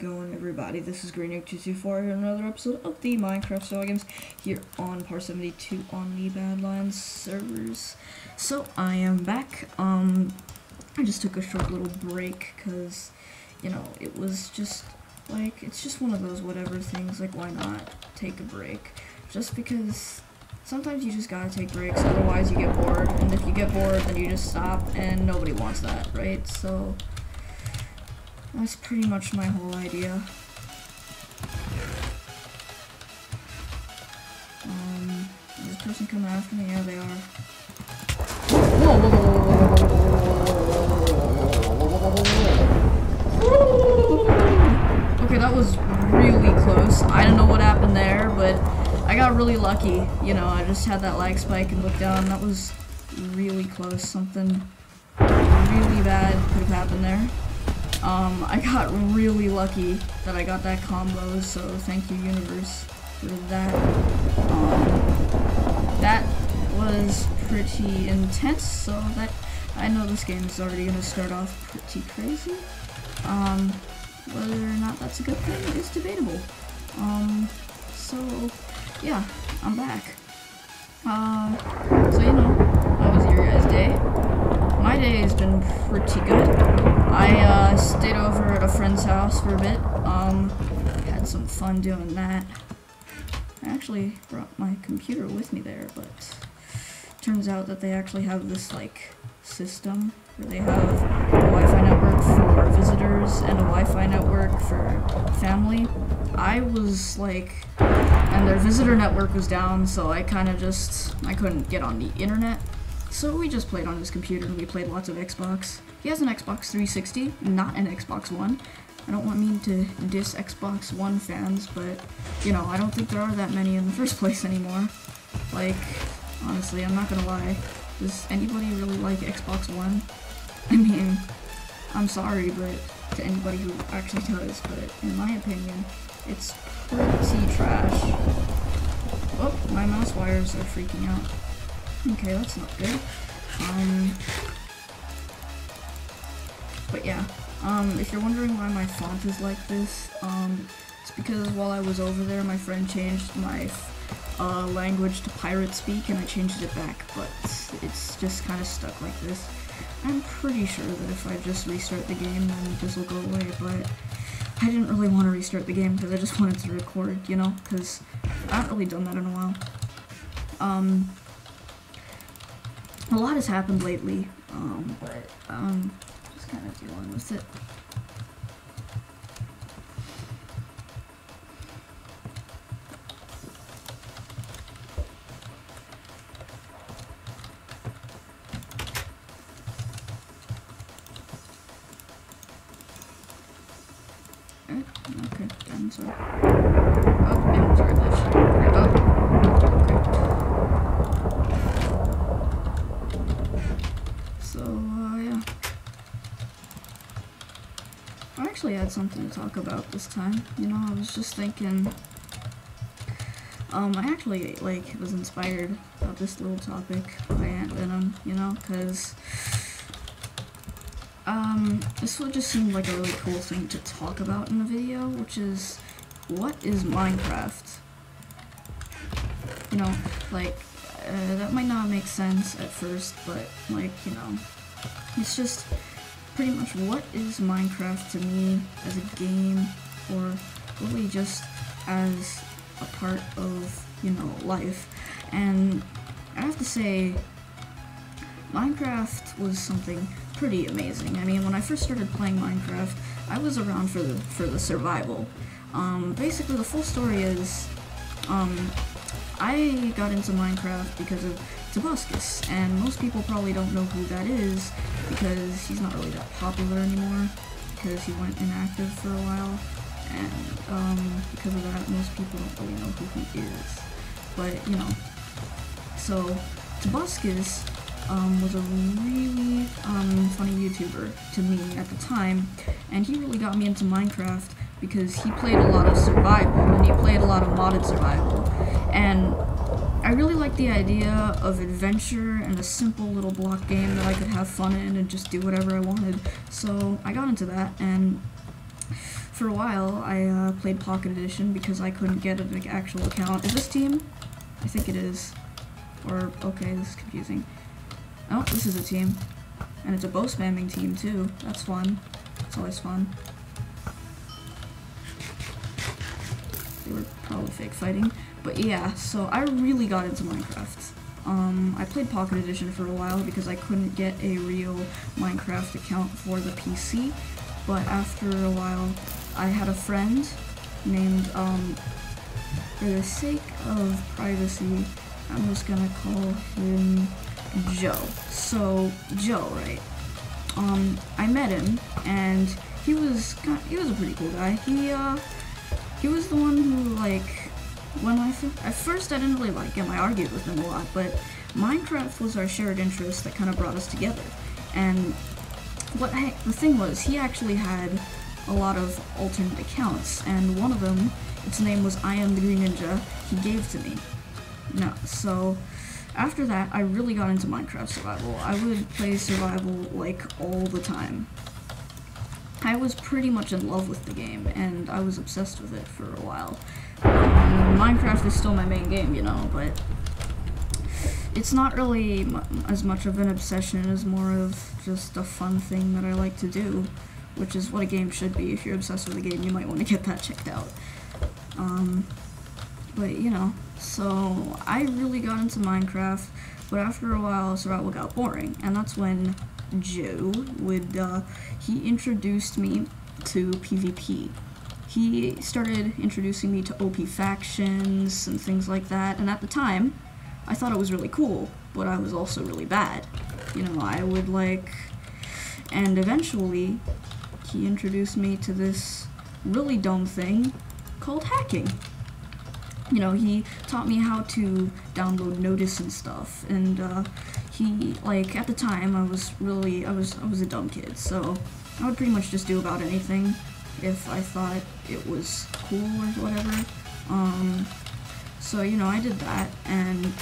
going, everybody? This is GreenYoke224 here, another episode of the Minecraft SurvivalGames here on Part 72 on the Badlands servers. So I am back. I just took a short little break because, you know, it was just like, it's just one of those whatever things. Like, why not take a break? Just because sometimes you just gotta take breaks, otherwise you get bored, and if you get bored, then you just stop, and nobody wants that, right? So that's pretty much my whole idea. Is this person coming after me? Yeah, they are. Whoa, whoa, whoa, whoa. Okay, that was really close. I don't know what happened there, but I got really lucky. You know, I just had that lag spike and looked down. That was really close. Something really bad could have happened there. I got really lucky that I got that combo, so thank you, universe, for that. That was pretty intense, so that I know this game is already gonna start off pretty crazy. Whether or not that's a good thing is debatable. So yeah, I'm back. So you know, how was your guys' day? My day has been pretty good. I stayed over at a friend's house for a bit. Had some fun doing that. I actually brought my computer with me there, but turns out that they actually have this like system where they have a Wi-Fi network for visitors and a Wi-Fi network for family. I was like, and their visitor network was down, so I couldn't get on the internet. So we just played on his computer, and we played lots of Xbox. He has an Xbox 360, not an Xbox One. I don't want me to diss Xbox One fans, but, you know, I don't think there are that many in the first place anymore. Like, honestly, I'm not gonna lie. Does anybody really like Xbox One? I mean, I'm sorry, but to anybody who actually does, but in my opinion, it's pretty trash. Oh, my mouse wires are freaking out. Okay, that's not good. But yeah, if you're wondering why my font is like this, it's because while I was over there, my friend changed my language to pirate speak, and I changed it back, but it's just kind of stuck like this. I'm pretty sure that if I just restart the game, then this will go away, but I didn't really want to restart the game because I just wanted to record, you know, because I haven't really done that in a while. A lot has happened lately, but just kind of dealing with it. Okay, I'm sorry. Oh, yeah, I'm sorry, glitch. Oh, okay. So, yeah. I actually had something to talk about this time. You know, I was just thinking, I actually, like, was inspired about this little topic by Ant Venom, you know, because this would just seem like a really cool thing to talk about in a video, which is, what is Minecraft? You know, like, that might not make sense at first, but, like, you know, it's just pretty much what is Minecraft to me as a game, or really just as a part of, you know, life. And I have to say, Minecraft was something pretty amazing. I mean, when I first started playing Minecraft, I was around for the survival. Basically, the full story is, I got into Minecraft because of Tobuscus, and most people probably don't know who that is, because he's not really that popular anymore, because he went inactive for a while, and, because of that, most people don't really know who he is. But, you know, so, Tobuscus was a really funny YouTuber to me at the time, and he really got me into Minecraft because he played a lot of survival, and he played a lot of modded survival, and I really liked the idea of adventure and a simple little block game that I could have fun in and just do whatever I wanted, so I got into that, and for a while, I played Pocket Edition because I couldn't get an actual account. Is this team? I think it is. Or, okay, this is confusing. Oh, this is a team. And it's a bow spamming team, too. That's fun. It's always fun. They were probably fake fighting. But yeah, so I really got into Minecraft. I played Pocket Edition for a while because I couldn't get a real Minecraft account for the PC. But after a while, I had a friend named, for the sake of privacy, I'm just gonna call him Joe. So, Joe, right? I met him, and he was a pretty cool guy. He was the one who, like, when at first I didn't really like him, I argued with him a lot, but Minecraft was our shared interest that kind of brought us together. And the thing was, he actually had a lot of alternate accounts, and one of them, its name was I Am the Green Ninja, he gave to me. No, so after that, I really got into Minecraft Survival. I would play Survival, like, all the time. I was pretty much in love with the game, and I was obsessed with it for a while. Minecraft is still my main game, you know, but it's not really as much of an obsession as more of just a fun thing that I like to do, which is what a game should be. If you're obsessed with a game, you might want to get that checked out. But, you know, so I really got into Minecraft, but after a while, Survival got boring, and that's when Joe would, he introduced me to PvP. He started introducing me to OP factions and things like that, and at the time, I thought it was really cool, but I was also really bad. You know, I would and eventually, he introduced me to this really dumb thing called hacking. You know, he taught me how to download Notice and stuff, and he, like, at the time, I was a dumb kid, so I would pretty much just do about anything if I thought it was cool or whatever. So, you know, I did that, and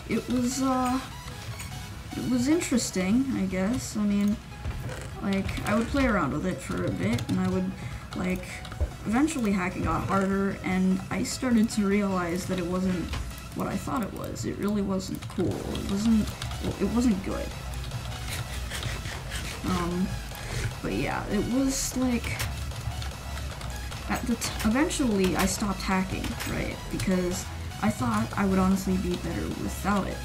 it was interesting, I guess. I mean, like, I would play around with it for a bit, and I would, like, eventually hacking got harder, and I started to realize that it wasn't what I thought it was. It really wasn't cool. It wasn't good. But yeah, it was like, eventually I stopped hacking, right? Because I thought I would honestly be better without it.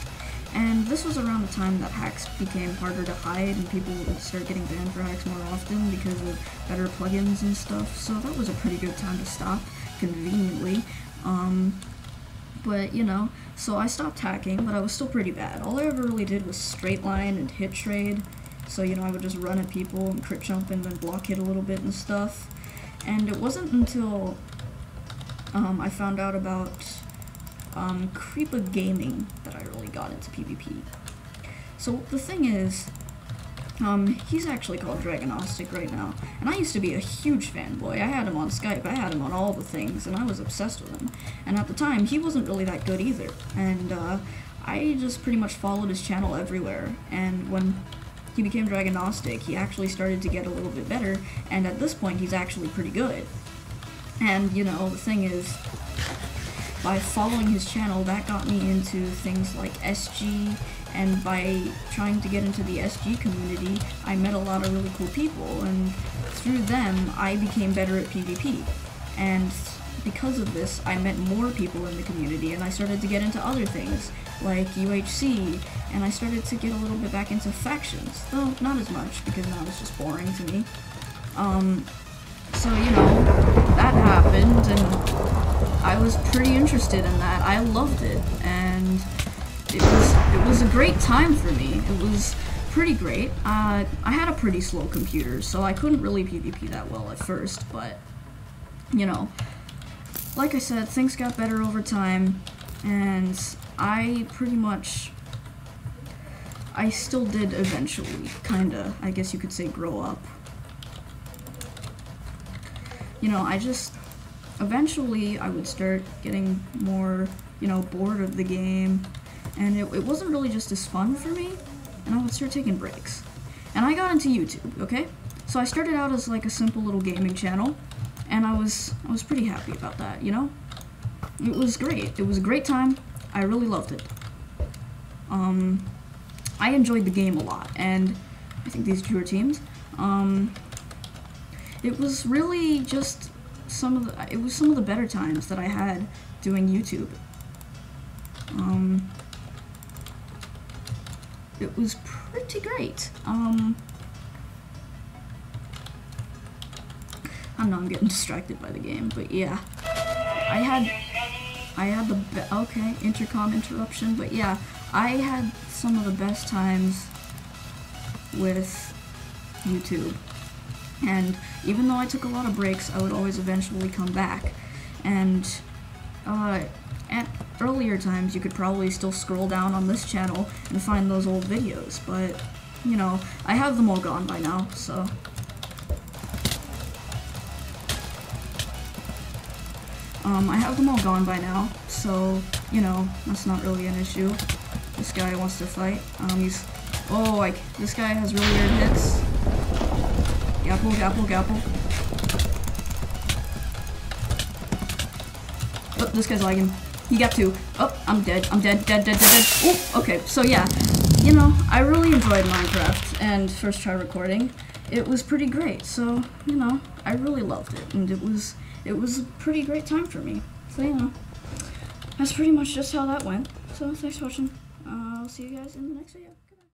And this was around the time that hacks became harder to hide and people would start getting banned for hacks more often because of better plugins and stuff, so that was a pretty good time to stop, conveniently. But, you know, so I stopped hacking, but I was still pretty bad. All I ever really did was straight line and hit trade, so, you know, I would just run at people and crit jump and then block hit a little bit and stuff. And it wasn't until I found out about Creeper Gaming that I really got into PvP. So the thing is, he's actually called Dragonostic right now, and I used to be a huge fanboy. I had him on Skype, I had him on all the things, and I was obsessed with him. And at the time, he wasn't really that good either, and I just pretty much followed his channel everywhere, and when he became Dragonostic, he actually started to get a little bit better, and at this point, he's actually pretty good. And, you know, the thing is, by following his channel, that got me into things like SG, and by trying to get into the SG community, I met a lot of really cool people, and through them, I became better at PvP. And because of this, I met more people in the community, and I started to get into other things, like UHC, and I started to get a little bit back into factions, though not as much, because now it's just boring to me. So, you know, that happened, and I was pretty interested in that. I loved it, and it was a great time for me. It was pretty great. I had a pretty slow computer, so I couldn't really PvP that well at first, but, you know, like I said, things got better over time, and I still did eventually, kinda, I guess you could say, grow up. You know, eventually I would start getting more, you know, bored of the game, and it wasn't really just as fun for me, and I would start taking breaks. And I got into YouTube, okay? So I started out as like a simple little gaming channel, and I was pretty happy about that, you know? It was great. It was a great time. I really loved it. I enjoyed the game a lot, and I think these two are teams. It was really just some of the better times that I had doing YouTube. It was pretty great. I don't know, I'm getting distracted by the game, but yeah. I had the okay, intercom interruption, but yeah, I had some of the best times with YouTube. And even though I took a lot of breaks, I would always eventually come back. And at earlier times, you could probably still scroll down on this channel and find those old videos, but, you know, I have them all gone by now, so. I have them all gone by now, so, you know, that's not really an issue. This guy wants to fight. This guy has really weird hits. Gapple, gapple, gapple. Oh, this guy's lagging. He got 2. Oh, I'm dead. I'm dead, dead, dead, dead, dead. Oh, okay, so yeah. You know, I really enjoyed Minecraft and first try recording. It was pretty great, so, you know, I really loved it, and it was a pretty great time for me. So, you know, that's pretty much just how that went. So, thanks for watching. I'll see you guys in the next video.